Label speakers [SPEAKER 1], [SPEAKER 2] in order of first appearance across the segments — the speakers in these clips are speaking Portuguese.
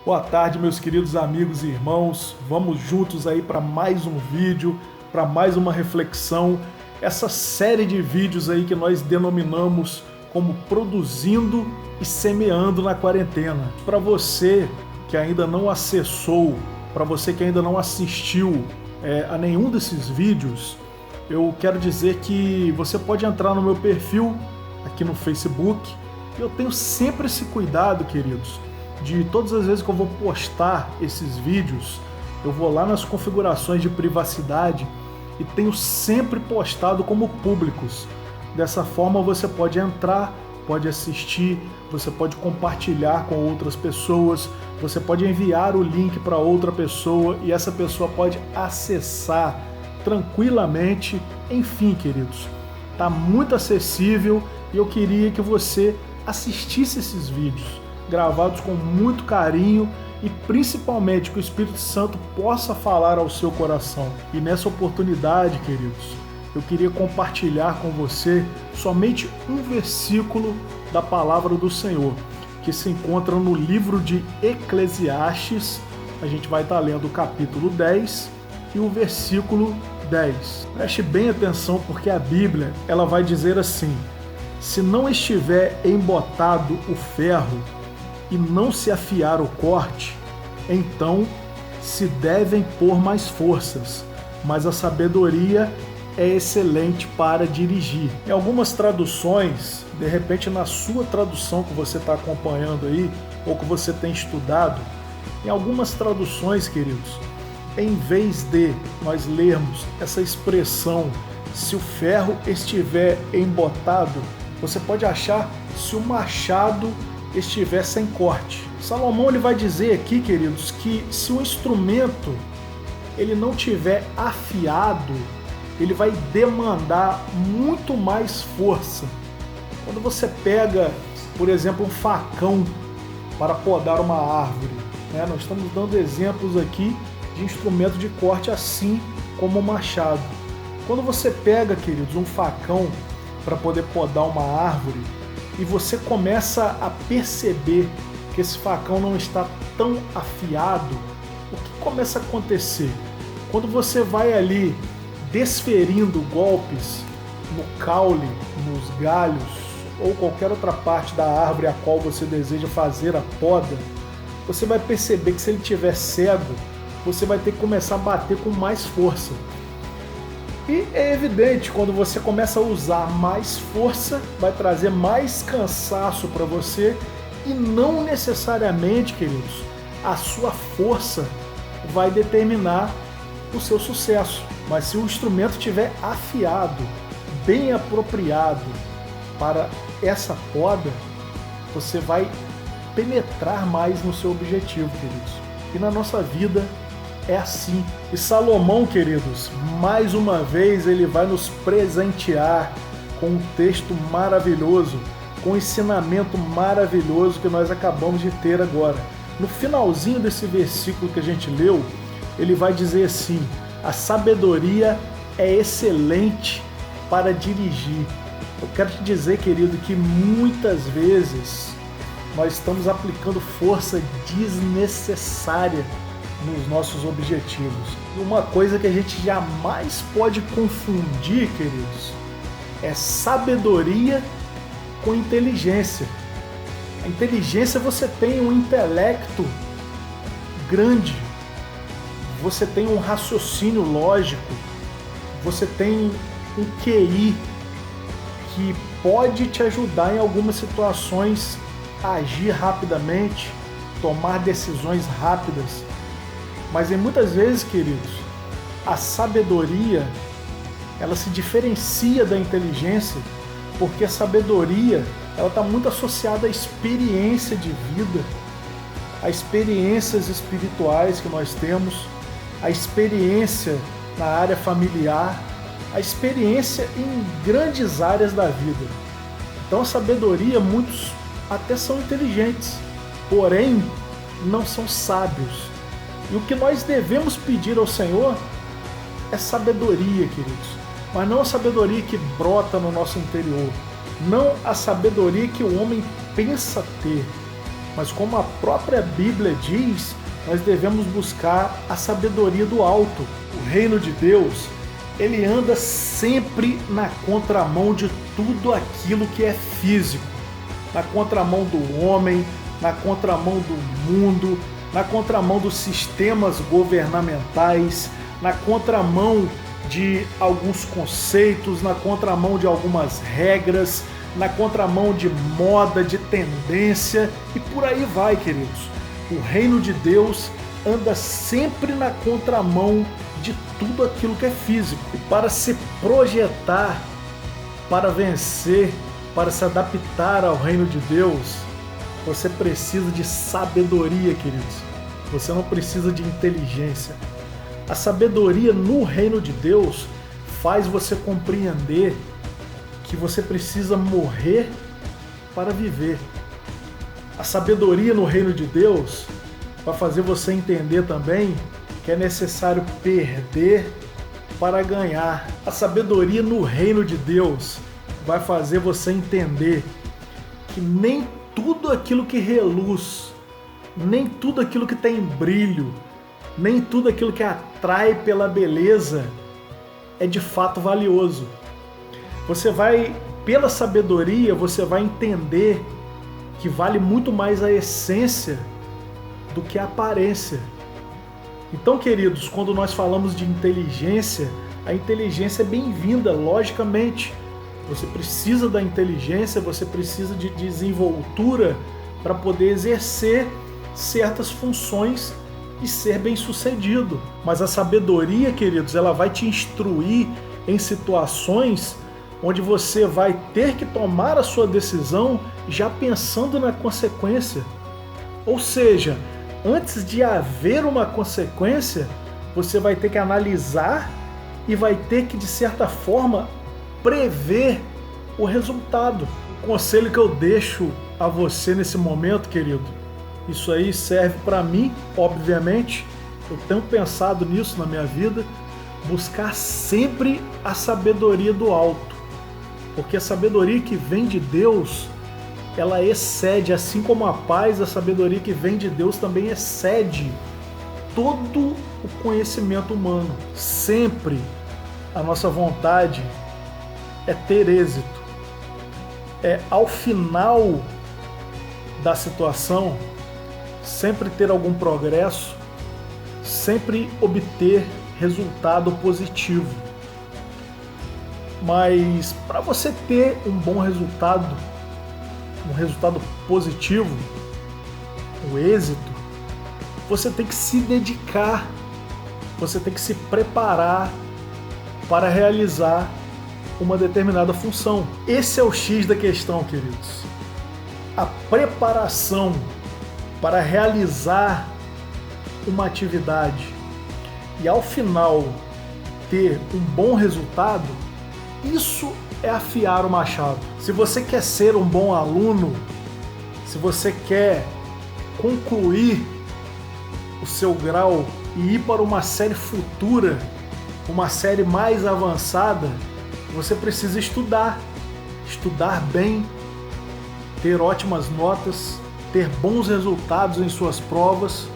[SPEAKER 1] Boa tarde, meus queridos amigos e irmãos. Vamos juntos aí para mais um vídeo, para mais uma reflexão. Essa série de vídeos aí que nós denominamos como Produzindo e Semeando na Quarentena. Para você que ainda não acessou, para você que ainda não assistiu a nenhum desses vídeos, eu quero dizer que você pode entrar no meu perfil aqui no Facebook. Eu tenho sempre esse cuidado, queridos, de todas as vezes que eu vou postar esses vídeos, eu vou lá nas configurações de privacidade e tenho sempre postado como públicos. Dessa forma você pode entrar, pode assistir, você pode compartilhar com outras pessoas, você pode enviar o link para outra pessoa e essa pessoa pode acessar tranquilamente. Enfim, queridos, tá muito acessível e eu queria que você assistisse esses vídeos gravados com muito carinho e principalmente que o Espírito Santo possa falar ao seu coração. E nessa oportunidade, queridos, eu queria compartilhar com você somente um versículo da palavra do Senhor, que se encontra no livro de Eclesiastes. A gente vai estar lendo o capítulo 10 e o versículo 10. Preste bem atenção, porque a Bíblia ela vai dizer assim: se não estiver embotado o ferro e não se afiar o corte, então se devem pôr mais forças, mas a sabedoria é excelente para dirigir. Em algumas traduções, de repente na sua tradução que você está acompanhando aí, ou que você tem estudado, em algumas traduções, queridos, em vez de nós lermos essa expressão, se o ferro estiver embotado, você pode achar se o machado estiver sem corte. Salomão ele vai dizer aqui, queridos, que se o instrumento ele não tiver afiado, ele vai demandar muito mais força. Quando você pega, por exemplo, um facão para podar uma árvore, nós estamos dando exemplos aqui de instrumento de corte assim como o machado. Quando você pega, queridos, um facão para poder podar uma árvore, e você começa a perceber que esse facão não está tão afiado, o que começa a acontecer? Quando você vai ali desferindo golpes no caule, nos galhos ou qualquer outra parte da árvore a qual você deseja fazer a poda, você vai perceber que se ele estiver cego, você vai ter que começar a bater com mais força. E é evidente, quando você começa a usar mais força, vai trazer mais cansaço para você e não necessariamente, queridos, a sua força vai determinar o seu sucesso. Mas se o instrumento estiver afiado, bem apropriado para essa poda, você vai penetrar mais no seu objetivo, queridos. E na nossa vida é assim. E Salomão, queridos, mais uma vez ele vai nos presentear com um texto maravilhoso, com um ensinamento maravilhoso que nós acabamos de ter agora. No finalzinho desse versículo que a gente leu, ele vai dizer assim: a sabedoria é excelente para dirigir. Eu quero te dizer, querido, que muitas vezes nós estamos aplicando força desnecessária nos nossos objetivos. E uma coisa que a gente jamais pode confundir, queridos, é sabedoria com inteligência. A inteligência, você tem um intelecto grande, você tem um raciocínio lógico, você tem um QI que pode te ajudar em algumas situações a agir rapidamente, tomar decisões rápidas. Mas em muitas vezes, queridos, a sabedoria ela se diferencia da inteligência, porque a sabedoria ela está muito associada à experiência de vida, a experiências espirituais que nós temos, a experiência na área familiar, a experiência em grandes áreas da vida. Então a sabedoria, muitos até são inteligentes, porém não são sábios. E o que nós devemos pedir ao Senhor é sabedoria, queridos. Mas não a sabedoria que brota no nosso interior. Não a sabedoria que o homem pensa ter. mas como a própria Bíblia diz, nós devemos buscar a sabedoria do alto. O reino de Deus, ele anda sempre na contramão de tudo aquilo que é físico, na contramão do homem, na contramão do mundo, na contramão dos sistemas governamentais, na contramão de alguns conceitos, na contramão de algumas regras, na contramão de moda, de tendência e por aí vai, queridos. O reino de Deus anda sempre na contramão de tudo aquilo que é físico. E para se projetar, para vencer, para se adaptar ao reino de Deus, você precisa de sabedoria, queridos. Você não precisa de inteligência. A sabedoria no reino de Deus faz você compreender que você precisa morrer para viver. A sabedoria no reino de Deus vai fazer você entender também que é necessário perder para ganhar. A sabedoria no reino de Deus vai fazer você entender que nem tudo aquilo que reluz, nem tudo aquilo que tem brilho, nem tudo aquilo que atrai pela beleza é de fato valioso. Você vai, pela sabedoria, você vai entender que vale muito mais a essência do que a aparência. Então, queridos, quando nós falamos de inteligência, a inteligência é bem-vinda, logicamente. Você precisa da inteligência, você precisa de desenvoltura para poder exercer certas funções e ser bem-sucedido. Mas a sabedoria, queridos, ela vai te instruir em situações onde você vai ter que tomar a sua decisão já pensando na consequência. Ou seja, antes de haver uma consequência, você vai ter que analisar e vai ter que, de certa forma, prever o resultado. O conselho que eu deixo a você nesse momento, querido, isso aí serve para mim, obviamente. Eu tenho pensado nisso na minha vida, buscar sempre a sabedoria do alto. Porque a sabedoria que vem de Deus, ela excede, assim como a paz, a sabedoria que vem de Deus também excede todo o conhecimento humano. Sempre a nossa vontade é ter êxito. É, ao final da situação, sempre ter algum progresso, sempre obter resultado positivo. Mas para você ter um bom resultado, um resultado positivo, o êxito, você tem que se dedicar, você tem que se preparar para realizar uma determinada função. Esse é o X da questão, queridos. A preparação para realizar uma atividade e ao final ter um bom resultado, isso é afiar o machado. Se você quer ser um bom aluno, se você quer concluir o seu grau e ir para uma série futura, uma série mais avançada, você precisa estudar bem, ter ótimas notas, ter bons resultados em suas provas.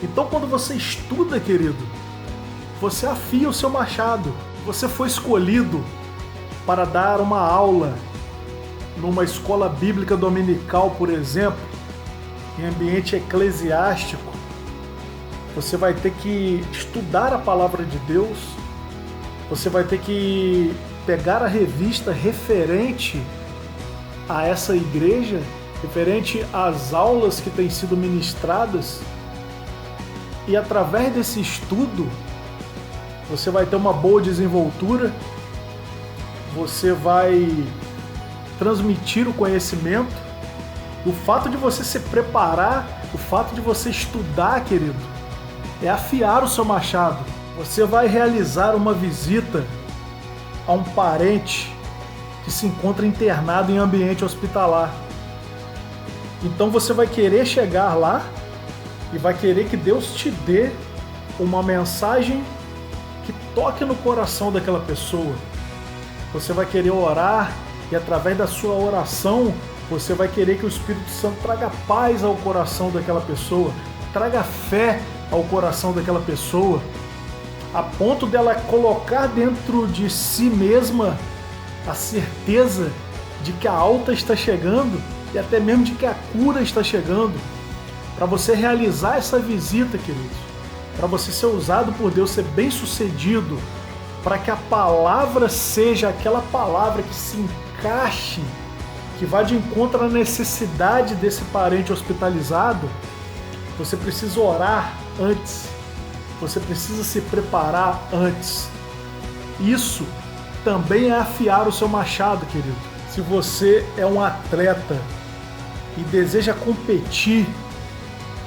[SPEAKER 1] Então, quando você estuda, querido, você afia o seu machado. Você foi escolhido para dar uma aula numa escola bíblica dominical, por exemplo, em ambiente eclesiástico. Você vai ter que estudar a palavra de Deus, você vai ter que pegar a revista referente a essa igreja, referente às aulas que têm sido ministradas, e através desse estudo você vai ter uma boa desenvoltura, você vai transmitir o conhecimento. O fato de você se preparar, o fato de você estudar, querido, é afiar o seu machado. Você vai realizar uma visita a um parente que se encontra internado em ambiente hospitalar. Então você vai querer chegar lá e vai querer que Deus te dê uma mensagem que toque no coração daquela pessoa. Você vai querer orar e através da sua oração Você vai querer que o Espírito Santo traga paz ao coração daquela pessoa, traga fé ao coração daquela pessoa, a ponto dela colocar dentro de si mesma a certeza de que a alta está chegando e até mesmo de que a cura está chegando. Para você realizar essa visita, queridos, para você ser usado por Deus, ser bem sucedido, para que a palavra seja aquela palavra que se encaixe, que vá de encontro à necessidade desse parente hospitalizado, você precisa orar antes, você precisa se preparar antes. Isso também é afiar o seu machado, querido. Se você é um atleta e deseja competir,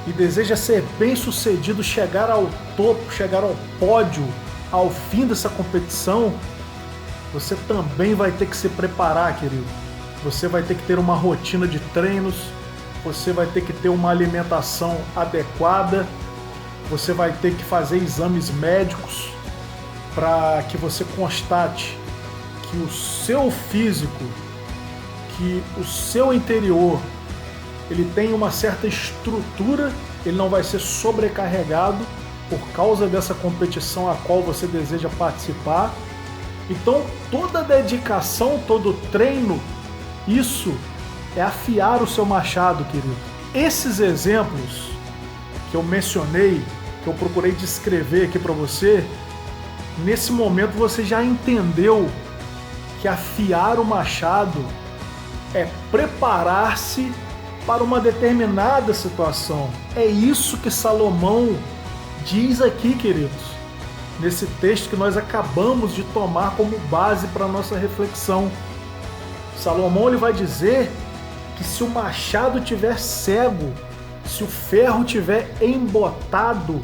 [SPEAKER 1] e deseja ser bem sucedido, chegar ao topo, chegar ao pódio, ao fim dessa competição, você também vai ter que se preparar, querido. Você vai ter que ter uma rotina de treinos, você vai ter que ter uma alimentação adequada, você vai ter que fazer exames médicos para que você constate que o seu físico, que o seu interior, ele tem uma certa estrutura, ele não vai ser sobrecarregado por causa dessa competição a qual você deseja participar. Então, toda dedicação, todo treino, isso é afiar o seu machado, querido. Esses exemplos que eu mencionei, que eu procurei descrever aqui para você, nesse momento você já entendeu que afiar o machado é preparar-se para uma determinada situação. É isso que Salomão diz aqui, queridos, nesse texto que nós acabamos de tomar como base para a nossa reflexão. Salomão ele vai dizer que se o machado estiver cego, se o ferro estiver embotado,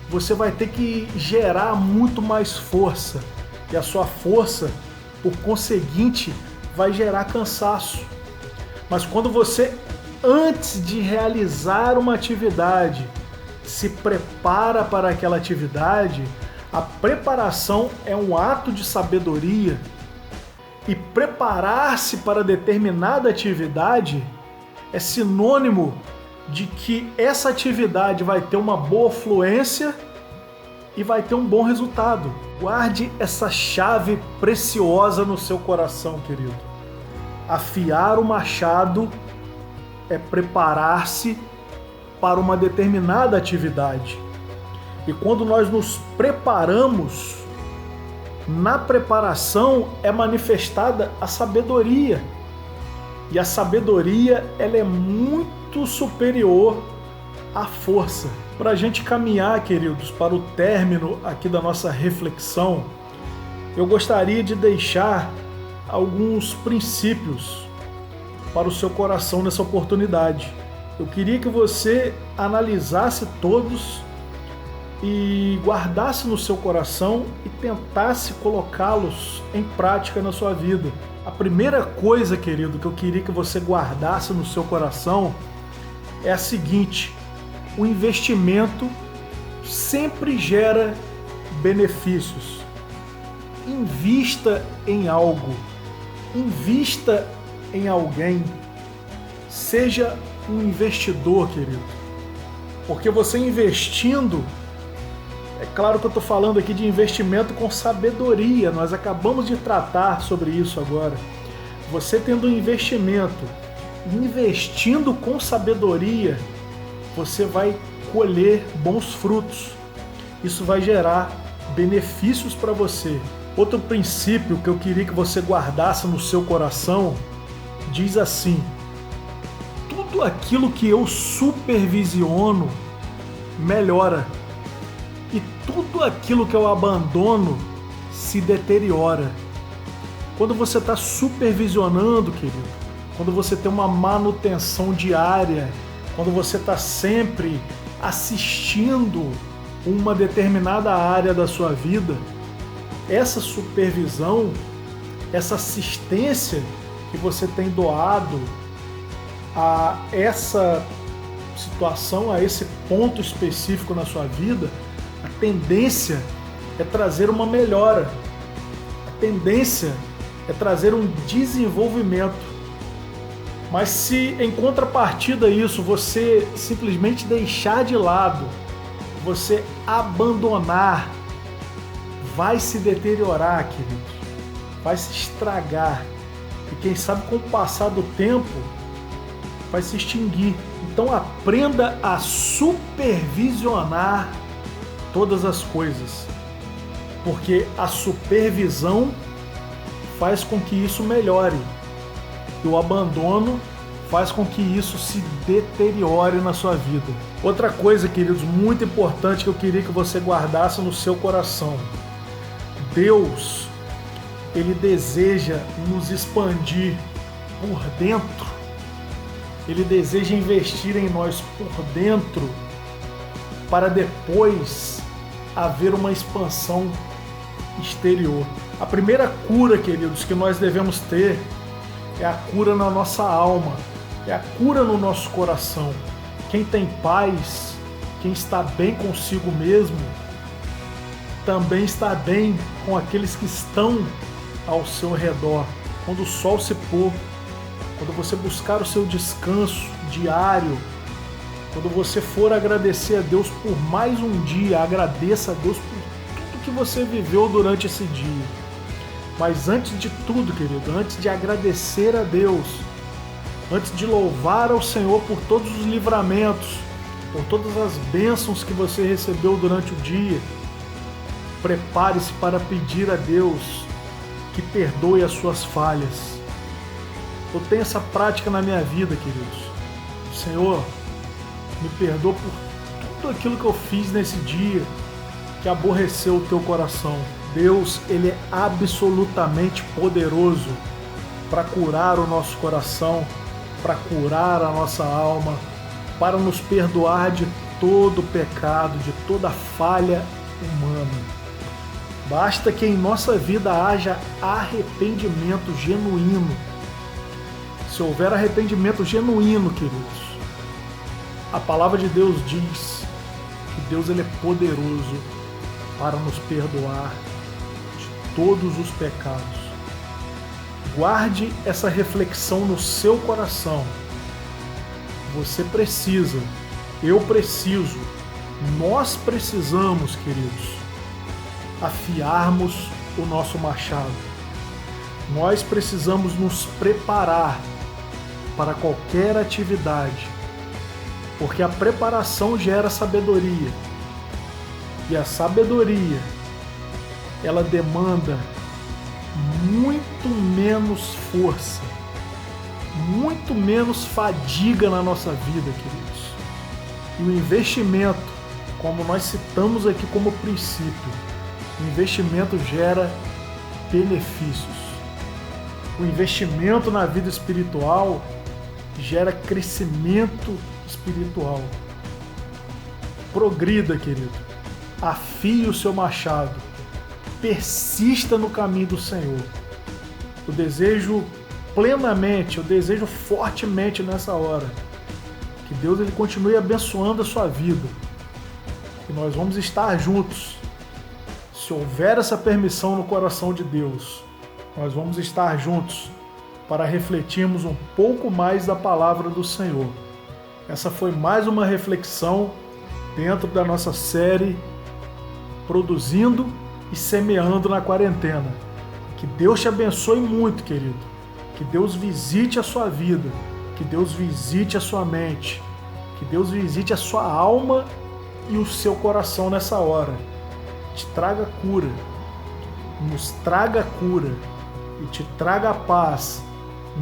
[SPEAKER 1] você vai ter que gerar muito mais força. E a sua força, por conseguinte, vai gerar cansaço. Mas quando você, antes de realizar uma atividade, se prepara para aquela atividade, a preparação é um ato de sabedoria. E preparar-se para determinada atividade é sinônimo de que essa atividade vai ter uma boa fluência e vai ter um bom resultado. Guarde essa chave preciosa no seu coração, querido. Afiar o machado é preparar-se para uma determinada atividade. E quando nós nos preparamos, na preparação é manifestada a sabedoria. E a sabedoria, ela é muito superior à força. Para a gente caminhar, queridos, para o término aqui da nossa reflexão, eu gostaria de deixar alguns princípios para o seu coração nessa oportunidade. Eu queria que você analisasse todos e guardasse no seu coração e tentasse colocá-los em prática na sua vida. A primeira coisa, querido, que eu queria que você guardasse no seu coração é a seguinte: o investimento sempre gera benefícios. Invista em algo, invista em alguém, seja um investidor, querido, porque você investindo, é claro que eu estou falando aqui de investimento com sabedoria, nós acabamos de tratar sobre isso agora. Você tendo um investimento, investindo com sabedoria, você vai colher bons frutos. Isso vai gerar benefícios para você. Outro princípio que eu queria que você guardasse no seu coração diz assim: tudo aquilo que eu supervisiono melhora. E tudo aquilo que eu abandono se deteriora. Quando você está supervisionando, querido, quando você tem uma manutenção diária, quando você está sempre assistindo uma determinada área da sua vida, essa supervisão, essa assistência que você tem doado a essa situação, a esse ponto específico na sua vida, a tendência é trazer uma melhora, a tendência é trazer um desenvolvimento. Mas se em contrapartida a isso você simplesmente deixar de lado, você abandonar, vai se deteriorar, queridos, vai se estragar e quem sabe com o passar do tempo vai se extinguir. Então aprenda a supervisionar todas as coisas, porque a supervisão faz com que isso melhore e o abandono faz com que isso se deteriore na sua vida. Outra coisa, queridos, muito importante que eu queria que você guardasse no seu coração: Deus, Ele deseja nos expandir por dentro. Ele deseja investir em nós por dentro para depois haver uma expansão exterior. A primeira cura, queridos, que nós devemos ter é a cura na nossa alma, é a cura no nosso coração. Quem tem paz, quem está bem consigo mesmo, também está bem com aqueles que estão ao seu redor. Quando o sol se pôr, quando você buscar o seu descanso diário, quando você for agradecer a Deus por mais um dia, agradeça a Deus por tudo que você viveu durante esse dia. Mas antes de tudo, querido, antes de agradecer a Deus, antes de louvar ao Senhor por todos os livramentos, por todas as bênçãos que você recebeu durante o dia, prepare-se para pedir a Deus que perdoe as suas falhas. Eu tenho essa prática na minha vida, queridos. Senhor, me perdoa por tudo aquilo que eu fiz nesse dia que aborreceu o teu coração. Deus, Ele é absolutamente poderoso para curar o nosso coração, para curar a nossa alma, para nos perdoar de todo pecado, de toda falha humana. Basta que em nossa vida haja arrependimento genuíno. Se houver arrependimento genuíno, queridos, a palavra de Deus diz que Deus, Ele é poderoso para nos perdoar de todos os pecados. Guarde essa reflexão no seu coração. Você precisa, eu preciso, nós precisamos, queridos, afiarmos o nosso machado. Nós precisamos nos preparar para qualquer atividade, porque a preparação gera sabedoria, e a sabedoria, ela demanda muito menos força, muito menos fadiga na nossa vida, queridos. E o investimento, como nós citamos aqui como princípio, o investimento gera benefícios. O investimento na vida espiritual gera crescimento espiritual. Progrida, querido. Afie o seu machado. Persista no caminho do Senhor. Eu desejo plenamente, eu desejo fortemente nessa hora que Deus, Ele continue abençoando a sua vida. E nós vamos estar juntos. Se houver essa permissão no coração de Deus, nós vamos estar juntos para refletirmos um pouco mais da palavra do Senhor. Essa foi mais uma reflexão dentro da nossa série Produzindo e Semeando na Quarentena. Que Deus te abençoe muito, querido. Que Deus visite a sua vida. Que Deus visite a sua mente. Que Deus visite a sua alma e o seu coração nessa hora. Te traga cura. Nos traga cura. E te traga paz.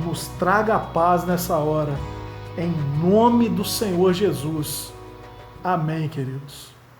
[SPEAKER 1] Nos traga paz nessa hora. Em nome do Senhor Jesus. Amém, queridos.